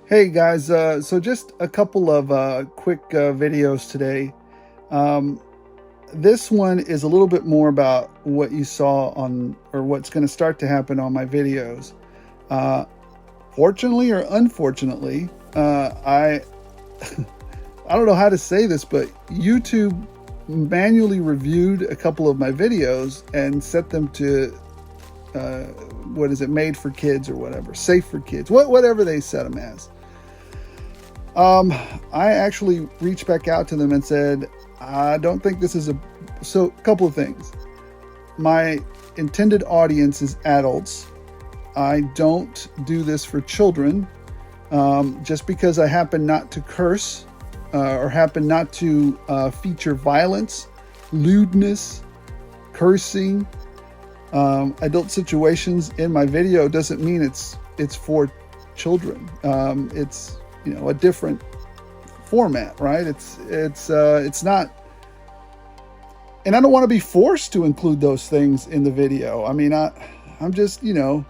Hey guys, so just a couple of quick videos today. Um, this one is a little bit more about what you saw on, or what's going to start to happen on my videos. Uh, Fortunately or unfortunately, I I don't know how to say this, but YouTube manually reviewed a couple of my videos and set them to what is it, made for kids or whatever, safe for kids, whatever they set them as. I actually reached back out to them and said, I don't think this is so a couple of things. My intended audience is adults. I don't do this for children. Just because I happen not to curse, or happen not to feature violence, lewdness, cursing, adult situations in my video doesn't mean it's for children. It's a different format, right? It's not, and I don't want to be forced to include those things in the video. I mean, I'm just, do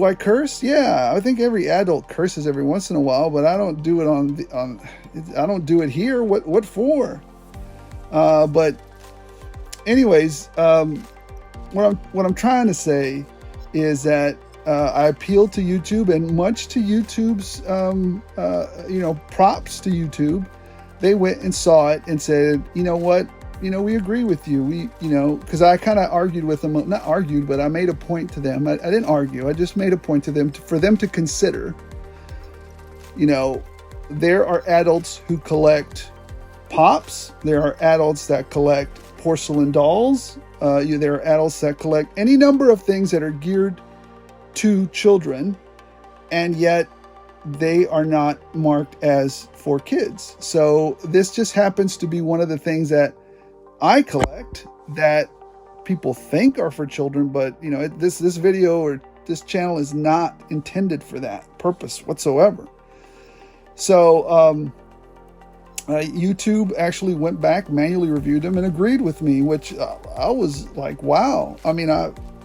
I curse? Yeah, I think every adult curses every once in a while, but I don't do it I don't do it here. What for? But anyways, what I'm trying to say is that I appealed to YouTube, and much to YouTube's, props to YouTube, they went and saw it and said, you know what, we agree with you. Because I kind of argued with them, not argued, but I made a point to them. I didn't argue. I just made a point to them for them to consider, there are adults who collect pops. There are adults that collect porcelain dolls. There are adults that collect any number of things that are geared to children, and yet they are not marked as for kids. So this just happens to be one of the things that I collect that people think are for children, but this video or this channel is not intended for that purpose whatsoever. So YouTube actually went back, manually reviewed them, and agreed with me, which I was like, wow. I mean,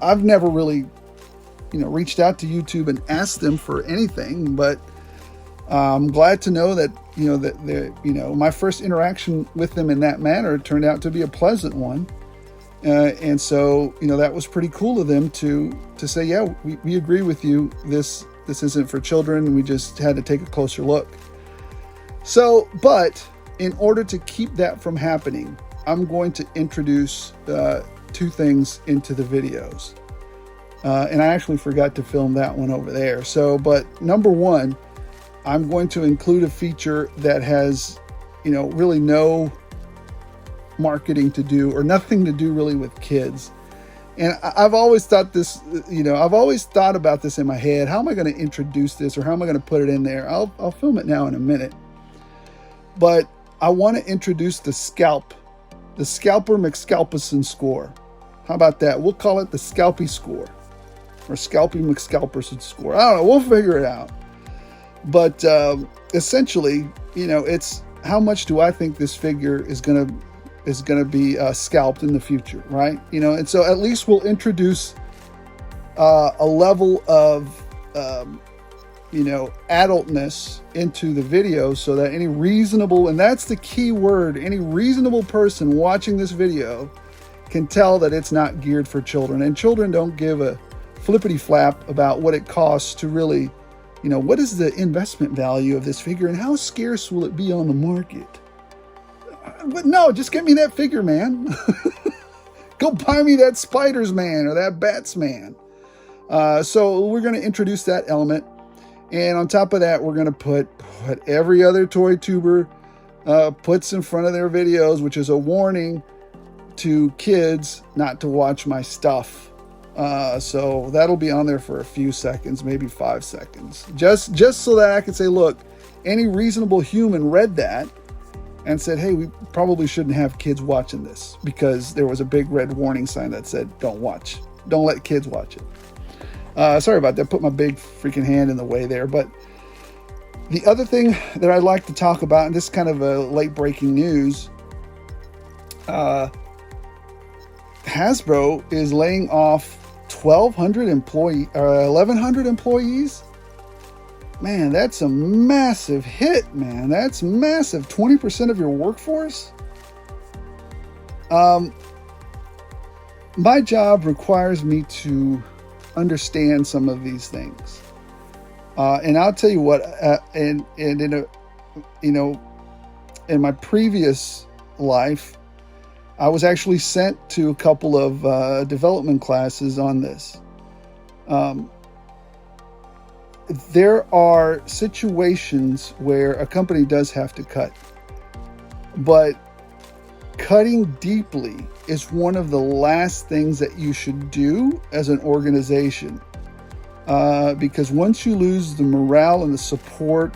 I've never really reached out to YouTube and asked them for anything, but I'm glad to know that my first interaction with them in that manner turned out to be a pleasant one, and so that was pretty cool of them to say, yeah, we agree with you. This isn't for children. We just had to take a closer look. So, but in order to keep that from happening, I'm going to introduce two things into the videos. And I actually forgot to film that one over there. So, but number one, I'm going to include a feature that has, really no marketing to do, or nothing to do really with kids. And I've always thought this, I've always thought about this in my head. How am I going to introduce this, or how am I going to put it in there? I'll film it now in a minute. But I want to introduce the Scalper McScalperson score. How about that? We'll call it the Scalpy score, or Scalpy McScalperson score. I don't know. We'll figure it out. But essentially, it's how much do I think this figure is gonna be scalped in the future, right? And so at least we'll introduce a level of adultness into the video, so that any reasonable, and that's the key word, any reasonable person watching this video can tell that it's not geared for children. And children don't give a flippity flap about what it costs to really, what is the investment value of this figure and how scarce will it be on the market? But no, just get me that figure, man. Go buy me that Spiders Man or that Bats Man. So we're going to introduce that element. And on top of that, we're going to put what every other toy tuber puts in front of their videos, which is a warning to kids not to watch my stuff. So that'll be on there for a few seconds, maybe 5 seconds, just so that I can say, look, any reasonable human read that and said, hey, we probably shouldn't have kids watching this, because there was a big red warning sign that said, don't let kids watch it. Sorry about that. Put my big freaking hand in the way there. But the other thing that I'd like to talk about, and this is kind of a late breaking news, Hasbro is laying off 1,200 employees, 1,100 employees. man, that's a massive hit, man. That's massive. 20% of your workforce. My job requires me to understand some of these things, and I'll tell you what. And in a, in my previous life, I was actually sent to a couple of development classes on this. There are situations where a company does have to cut, but cutting deeply is one of the last things that you should do as an organization, because once you lose the morale and the support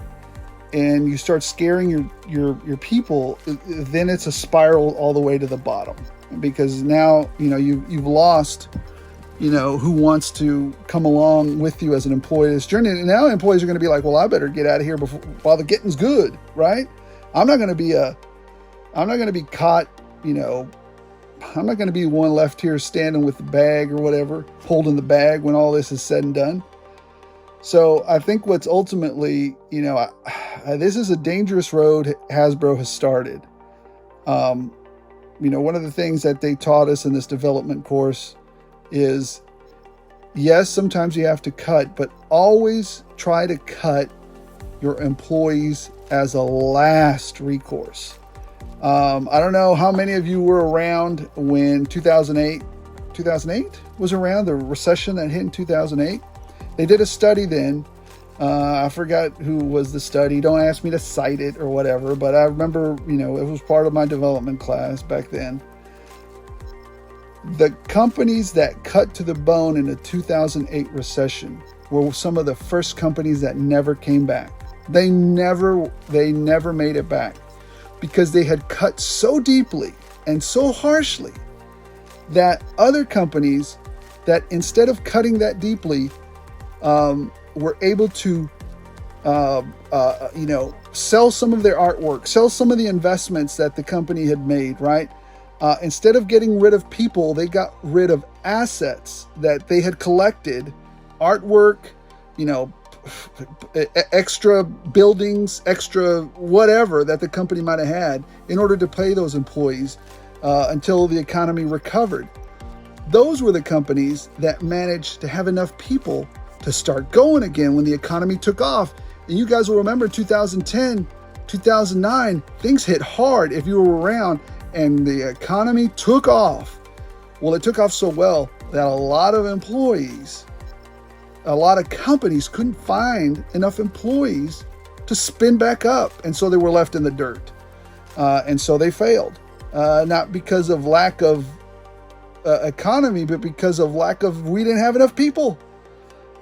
and you start scaring your people, then it's a spiral all the way to the bottom, because now you've lost who wants to come along with you as an employee this journey. And now employees are going to be like, well, I better get out of here while the getting's good, right? I'm not going to be caught, I'm not going to be one left here standing with the bag or whatever, holding the bag when all this is said and done. So I think what's ultimately, this is a dangerous road Hasbro has started. One of the things that they taught us in this development course is, yes, sometimes you have to cut, but always try to cut your employees as a last recourse. I don't know how many of you were around when 2008 was around, the recession that hit in 2008. They did a study then. I forgot who was the study. Don't ask me to cite it or whatever, but I remember, it was part of my development class back then. The companies that cut to the bone in the 2008 recession were some of the first companies that never came back. They never made it back, because they had cut so deeply and so harshly that other companies that, instead of cutting that deeply, were able to sell some of their artwork, sell some of the investments that the company had made, right? Instead of getting rid of people, they got rid of assets that they had collected, artwork, extra buildings, extra whatever that the company might have had, in order to pay those employees until the economy recovered. Those were the companies that managed to have enough people to start going again when the economy took off. And you guys will remember 2010, 2009, things hit hard if you were around, and the economy took off. Well, it took off so well that a lot of employees, a lot of companies couldn't find enough employees to spin back up. And so they were left in the dirt. And so they failed. Not because of lack of economy, but because of we didn't have enough people.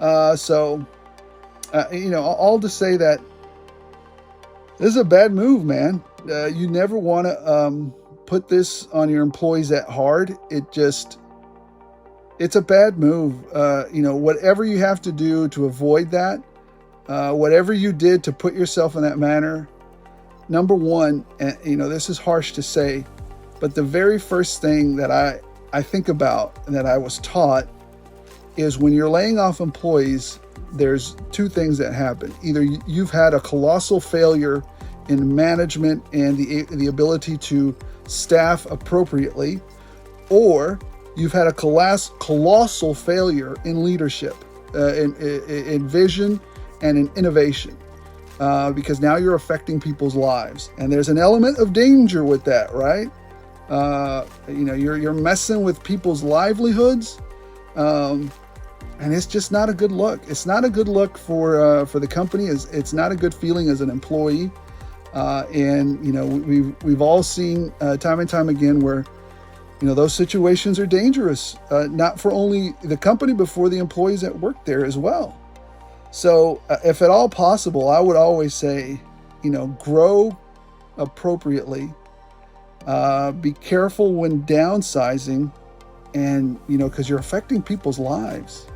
All to say that this is a bad move, man. You never want to put this on your employees that hard. It's a bad move. Whatever you have to do to avoid that, whatever you did to put yourself in that manner, number one, this is harsh to say, but the very first thing that I think about and that I was taught is, when you're laying off employees, there's two things that happen. Either you've had a colossal failure in management and the ability to staff appropriately, or you've had a colossal failure in leadership, in vision and in innovation, because now you're affecting people's lives, and there's an element of danger with that, right? You're messing with people's livelihoods, and it's just not a good look. It's not a good look for the company. It's not a good feeling as an employee. We've all seen time and time again where those situations are dangerous, not for only the company, but for the employees that work there as well. So if at all possible, I would always say, grow appropriately, be careful when downsizing, and, because you're affecting people's lives.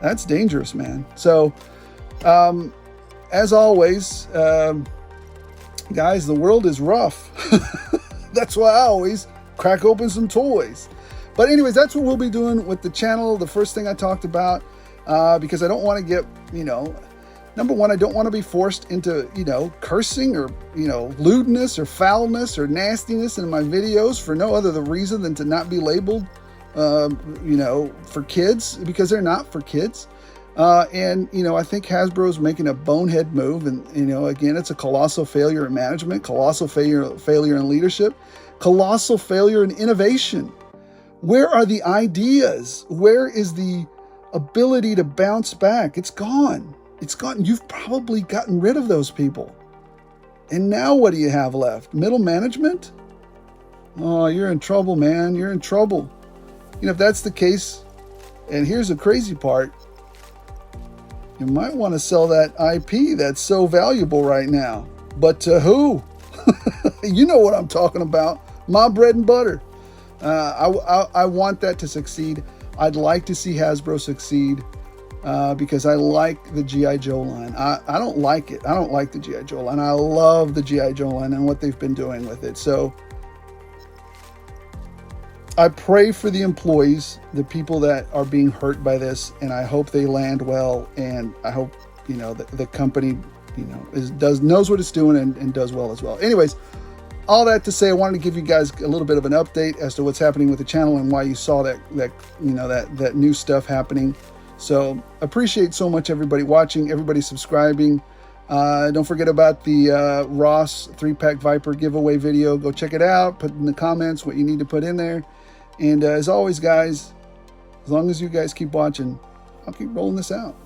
That's dangerous, man. So, as always, guys, the world is rough. That's why I always crack open some toys. But anyways, that's what we'll be doing with the channel. The first thing I talked about, because I don't want to get, number one, I don't want to be forced into, cursing or, lewdness or foulness or nastiness in my videos for no other reason than to not be labeled, for kids, because they're not for kids. And I think Hasbro is making a bonehead move. And, again, it's a colossal failure in management, colossal failure in leadership, colossal failure in innovation. Where are the ideas? Where is the ability to bounce back? It's gone. It's gone. You've probably gotten rid of those people. And now what do you have left? Middle management? Oh, you're in trouble, man. You're in trouble. If that's the case, and here's the crazy part, you might want to sell that IP that's so valuable right now. But to who? You know what I'm talking about. My bread and butter. I want that to succeed. I'd like to see Hasbro succeed because I like the G.I. Joe line. I don't like it. I don't like the G.I. Joe line. I love the G.I. Joe line and what they've been doing with it. So I pray for the employees, the people that are being hurt by this, and I hope they land well. And I hope, the company, knows what it's doing and does well as well. Anyways, all that to say, I wanted to give you guys a little bit of an update as to what's happening with the channel and why you saw that new stuff happening. So appreciate so much everybody watching, everybody subscribing. Don't forget about the Ross 3-pack Viper giveaway video. Go check it out. Put in the comments what you need to put in there. And as always, guys, as long as you guys keep watching, I'll keep rolling this out.